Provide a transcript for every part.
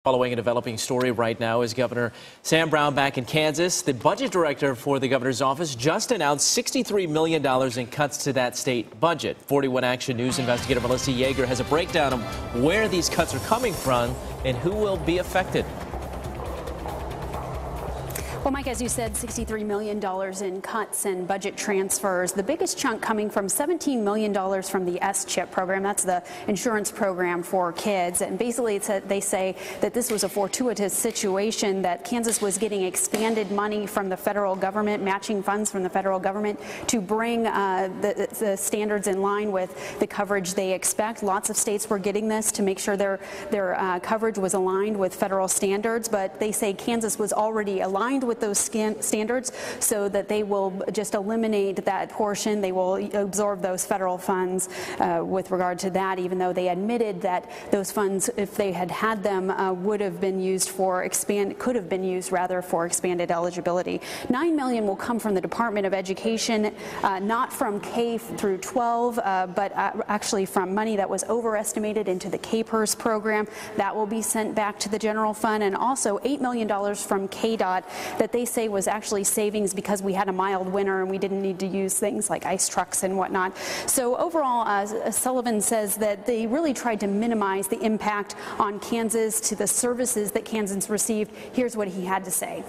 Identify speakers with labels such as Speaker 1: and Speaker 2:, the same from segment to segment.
Speaker 1: Following a developing story right now is Governor Sam Brownback in Kansas. The budget director for the governor's office just announced $63 million in cuts to that state budget. 41 Action News investigator Melissa Yeager has a breakdown of where these cuts are coming from and who will be affected.
Speaker 2: Well, Mike, as you said, $63 million in cuts and budget transfers. The biggest chunk coming from $17 million from the S-CHIP program. That's the insurance program for kids. And basically, they say that this was a fortuitous situation, that Kansas was getting expanded money from the federal government, matching funds from the federal government, to bring the standards in line with the coverage they expect. Lots of states were getting this to make sure their coverage was aligned with federal standards. But they say Kansas was already aligned with those standards, so that they will just eliminate that portion. They will absorb those federal funds with regard to that, even though they admitted that those funds, if they had them, could have been used for expanded eligibility. $9 million will come from the Department of Education, not from K through 12, but actually from money that was overestimated into the KPERS program. That will be sent back to the general fund, and also $8 million from KDOT that they say was actually savings because we had a mild winter and we didn't need to use things like ice trucks and whatnot. So overall, Sullivan says that they really tried to minimize the impact on Kansas to the services that Kansans received. Here's what he had to say.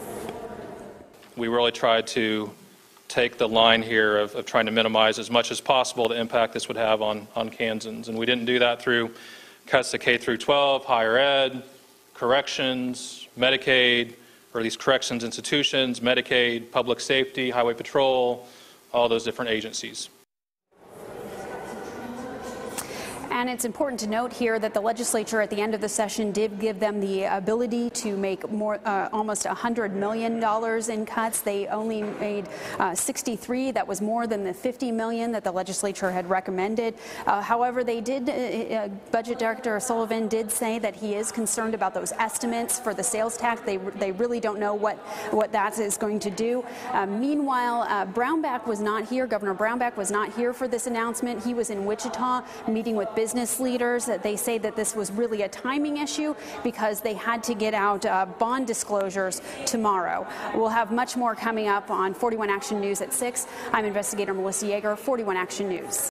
Speaker 3: We really tried to take the line here of trying to minimize as much as possible the impact this would have on Kansans. And we didn't do that through cuts to K through 12, higher ed, corrections, Medicaid, or these corrections institutions, Medicaid, public safety, highway patrol, all those different agencies.
Speaker 2: And it's important to note here that the legislature at the end of the session did give them the ability to make more, almost $100 million in cuts. They only made 63. That was more than the $50 million that the legislature had recommended. However, they did, Budget Director Sullivan did say that he is concerned about those estimates for the sales tax. They really don't know what that is going to do. Meanwhile, Brownback was not here. Governor Brownback was not here for this announcement. He was in Wichita meeting with business leaders. That they say that this was really a timing issue because they had to get out bond disclosures tomorrow. We'll have much more coming up on 41 Action News at 6. I'm investigator Melissa Yeager, 41 Action News.